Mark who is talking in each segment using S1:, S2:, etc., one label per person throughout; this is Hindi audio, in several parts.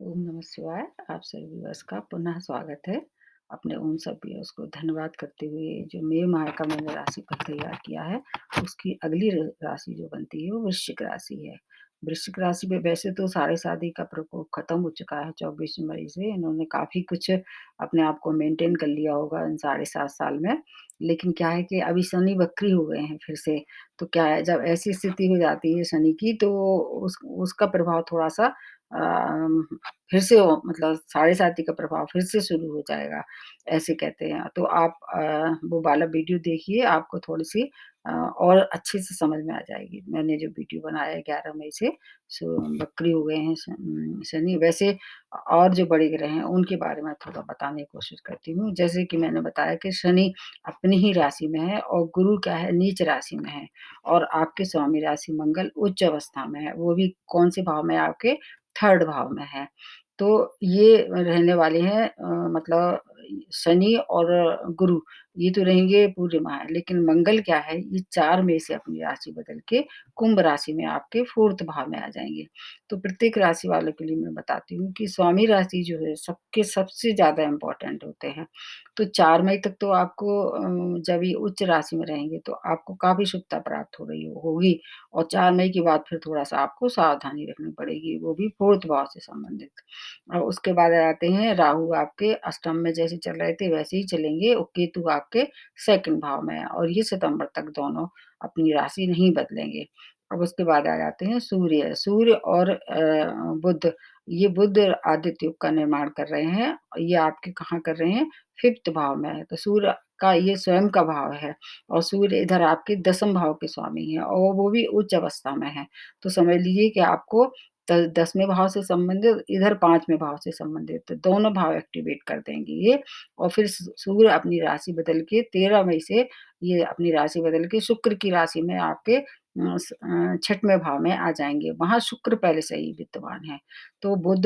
S1: ओम नमः शिवाय। आप सभी व्यूअर्स का पुनः स्वागत है। अपने उन सब व्यूअर्स को धन्यवाद करते हुए जो मई माह का मैंने राशिफल तैयार किया है, उसकी अगली राशि जो बनती है वो वृश्चिक राशि है। वृश्चिक राशि में वैसे तो साढ़े शादी का प्रकोप खत्म हो चुका है 24 मई से। इन्होंने काफ़ी कुछ अपने आप को मेंटेन कर लिया होगा इन साढ़े 7 साल में। लेकिन क्या है कि अभी शनि वक्री हो गए हैं फिर से। तो क्या है, जब ऐसी स्थिति हो जाती है शनि की, तो उसका प्रभाव थोड़ा-सा अ, फिर से वो मतलब साढ़े साती का प्रभाव फिर से शुरू हो जाएगा, ऐसे कहते हैं। तो आप वो वाला वीडियो देखिए, आपको थोड़ी-सी और अच्छे से समझ में आ जाएगी। मैंने जो वीडियो बनाया है 11 मई से, वक्री हो गए हैं शनि। वैसे और जो बड़े ग्रह हैं, उनके बारे में थोड़ा बताने की कोशिश करती हूँ। जैसे कि मैंने बताया कि शनि अपनी ही राशि में है और गुरु क्या है, नीच राशि में है और आपके स्वामी राशि मंगल उच्च अवस्था में है, वो भी कौन-से भाव में है आपके? 3rd भाव में है। तो ये रहने वाले हैं मतलब शनि और गुरु, ये तो रहेंगे पूरे माह, लेकिन मंगल क्या है, ये 4 मई से अपनी राशि बदल के कुंभ राशि में आपके 4th भाव में आ जाएँगे। तो प्रत्येक राशि वालों के लिए मैं बताती हूँ कि स्वामी राशि जो है सबके सबसे ज़्यादा इम्पोर्टेंट होते हैं। तो 4 मई तक तो आपको जब ये उच्च राशि में रहेंगे तो आपको काफ़ी शुभता प्राप्त हो रही होगी और 4 मई के बाद फिर थोड़ा-सा आपको सावधानी रखनी पड़ेगी, वो भी 4th भाव से संबंधित। और उसके बाद आ जाते हैं राहु, आपके अष्टम में जैसे चल रहे थे वैसे ही चलेंगे और केतु आपके 2nd भाव में है और ये सितंबर तक दोनों अपनी राशि नहीं बदलेंगे। अब उसके बाद आ जाते हैं सूर्य। सूर्य और बुध, ये बुध आदित्य युग का निर्माण कर रहे हैं और ये आपके कहाँ कर रहे हैं? 5th भाव में है। तो सूर्य का ये स्वयं का भाव है और सूर्य इधर आपके 10th भाव के स्वामी हैं और वो भी उच्च अवस्था में है। तो समझ लीजिए कि आपको 10वें भाव से संबंधित, इधर 5वें भाव से संबंधित, तो दोनों भाव एक्टिवेट कर देंगे ये। और फिर सूर्य अपनी राशि बदल के 13 मई से ये अपनी राशि बदल के शुक्र की राशि में आपके 6वें भाव में आ जाएँगे। वहाँ शुक्र पहले से ही विद्यमान है। तो बुध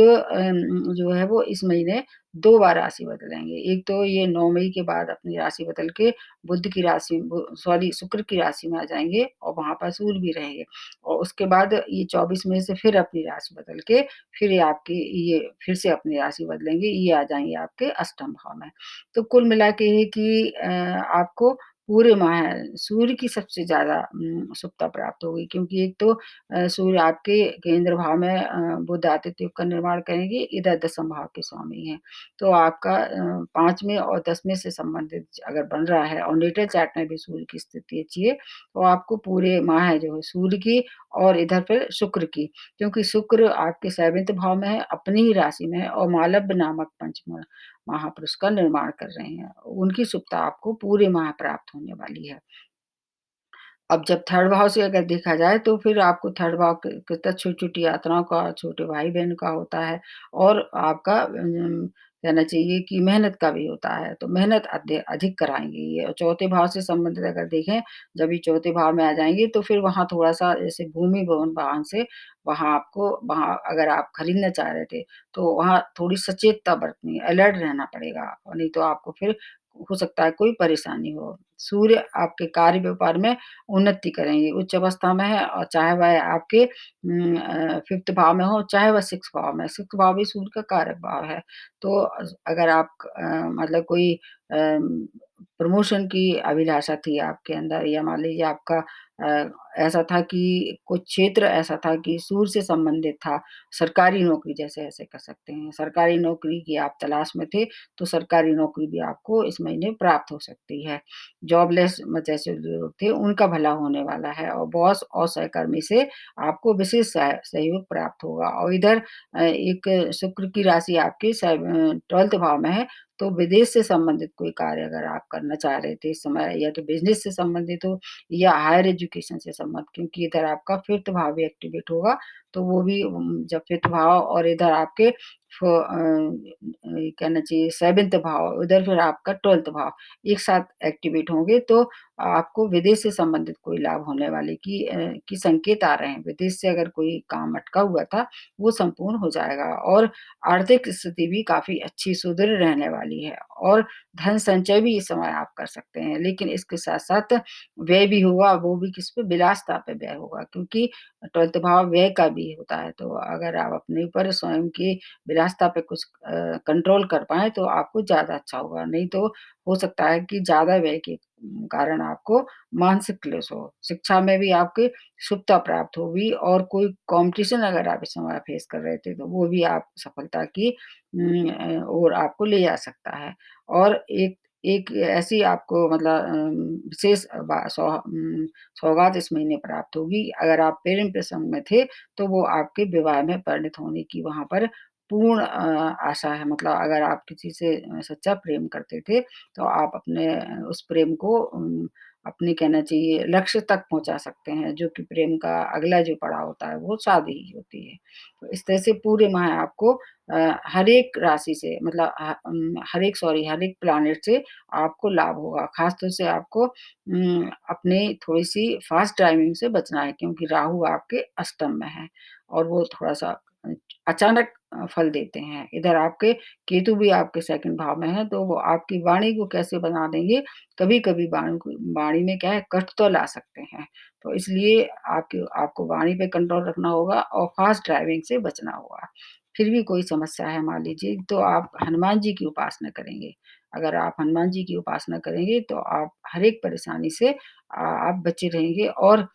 S1: जो है वो इस महीने 2 बार राशि बदलेंगे। एक तो ये 9 मई के बाद अपनी राशि बदल के बुध की राशि सॉरी शुक्र की राशि में आ जाएँगे और वहाँ पर सूर्य भी रहेंगे। और उसके बाद ये 24 मई से फिर अपनी राशि बदल के फिर ये आपकी ये फिर से अपनी राशि बदलेंगे, ये आ जाएँगे आपके अष्टम भाव में। तो कुल मिला के ये कि आपको पूरे माह सूर्य की सबसे ज़्यादा शुभता प्राप्त होगी, क्योंकि एक तो सूर्य आपके केंद्र भाव में बुध आदित्य योग का निर्माण करेंगे, इधर 10th भाव के स्वामी हैं। तो आपका 5वें और 10वें से संबंधित अगर बन रहा है और नेटल चार्ट में भी सूर्य की स्थिति अच्छी है, तो आपको पूरे माह जो है सूर्य की और इधर फिर शुक्र की, क्योंकि शुक्र आपके 7th भाव में है, अपनी ही राशि में है और मालव्य नामक पंच महापुरुष का निर्माण कर रहे हैं। उनकी शुभता आपको पूरे माह प्राप्त होने वाली है। अब जब 3rd भाव से अगर देखा जाए तो फिर आपको 3rd भाव के तहत छोटी-छोटी यात्राओं का, छोटे भाई-बहन का होता है और आपका कहना चाहिए कि मेहनत का भी होता है, तो मेहनत अधिक कराएँगे ये। और 4थे भाव से संबंधित अगर देखें, जब ये 4थे भाव में आ जाएँगे तो फिर वहाँ थोड़ा-सा जैसे भूमि, भवन, वाहन से वहाँ आपको, वहाँ अगर आप खरीदना चाह रहे थे, तो वहाँ थोड़ी सचेतता बरतनी है, अलर्ट रहना पड़ेगा और नहीं तो आपको फिर हो सकता है कोई परेशानी हो। सूर्य आपके कार्य व्यापार में उन्नति करेंगे, उच्च अवस्था में है और चाहे वह आपके 5th भाव में हो, चाहे वह 6th भाव में, 6th भाव भी सूर्य का कारक भाव है। तो अगर आप मतलब कोई प्रमोशन की अभिलाषा थी आपके अंदर, या मान लीजिए आपका ऐसा था कि कुछ क्षेत्र ऐसा था कि सूर्य से संबंधित था, सरकारी नौकरी जैसे ऐसे कह सकते हैं, सरकारी नौकरी की आप तलाश में थे, तो सरकारी नौकरी भी आपको इस महीने प्राप्त हो सकती है। जॉबलेस जैसे जो लोग थे, उनका भला होने वाला है और बॉस और सहकर्मी से आपको विशेष सहयोग प्राप्त होगा। और इधर एक शुक्र की राशि आपके 12th भाव में है, तो विदेश से संबंधित कोई कार्य अगर आप करना चाह रहे थे इस समय, या तो बिज़नेस से संबंधित हो या हायर एजुकेशन से संबंधित, क्योंकि इधर आपका 5th भाव भी एक्टिवेट होगा, तो वो भी जब 5th भाव और इधर आपके ये कहना चाहिए 7th भाव, उधर फिर आपका 12th भाव एक साथ एक्टिवेट होंगे, तो आपको विदेश से संबंधित कोई लाभ होने वाले की संकेत आ रहे हैं। विदेश से अगर कोई काम अटका हुआ था, वो संपूर्ण हो जाएगा और आर्थिक स्थिति भी काफ़ी अच्छी सुदृढ़ रहने वाली है और धन संचय भी इस समय आप कर सकते हैं। लेकिन इसके साथ-साथ व्यय भी होगा, वो भी किस पे? विलासिता पे व्यय होगा, क्योंकि 12th भाव व्यय का भी ये होता है। तो अगर आप अपने ऊपर स्वयं की विलासिता पे कुछ कंट्रोल कर पाएँ तो आपको ज़्यादा अच्छा होगा। नहीं तो हो सकता है कि ज़्यादा व्यय के कारण आपको मानसिक क्लेश हो। शिक्षा में भी आपकी शुभता प्राप्त होगी और कोई कॉम्पिटिशन अगर आप इस समय फेस कर रहे थे तो वो भी आप सफलता की ओर आपको ले जा सकता है। और एक एक ऐसी आपको मतलब विशेष सौगात इस महीने प्राप्त होगी। अगर आप प्रेम प्रसंग में थे, तो वो आपके विवाह में परिणत होने की वहाँ पर पूर्ण आशा है। मतलब अगर आप किसी से सच्चा प्रेम करते थे, तो आप अपने उस प्रेम को अपने कहना चाहिए लक्ष्य तक पहुँचा सकते हैं, जो कि प्रेम का अगला जो पड़ाव होता है, वो शादी ही होती है। तो इस तरह से पूरे माह आपको हर एक राशि से मतलब हर एक प्लैनेट से आपको लाभ होगा। ख़ास तौर से आपको अपनी थोड़ी-सी फ़ास्ट ड्राइविंग से बचना है क्योंकि राहु आपके अष्टम में है और वो थोड़ा-सा अचानक फल देते हैं। इधर आपके केतु भी आपके 2nd भाव में है, तो वो आपकी वाणी को कैसे बना देंगे, कभी-कभी वाणी में क्या है कष्ट तो ला सकते हैं। तो इसलिए आपको वाणी पे कंट्रोल रखना होगा और फ़ास्ट ड्राइविंग से बचना होगा। फिर भी कोई समस्या है मान लीजिए तो आप हनुमान जी की उपासना करेंगे। अगर आप हनुमान जी की उपासना करेंगे तो आप हर एक परेशानी से आप बचे रहेंगे और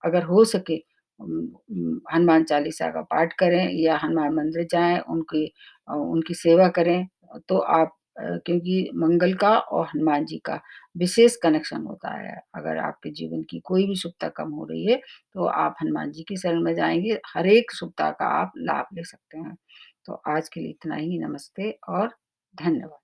S1: अगर हो सके हनुमान चालीसा का पाठ करें या हनुमान मंदिर जाएँ, उनकी सेवा करें, तो आप क्योंकि मंगल का और हनुमान जी का विशेष कनेक्शन होता है। अगर आपके जीवन की कोई भी शुभता कम हो रही है, तो आप हनुमान जी की शरण में जाएँगे, हर एक शुभता का आप लाभ ले सकते हैं। तो आज के लिए इतना ही, नमस्ते और धन्यवाद।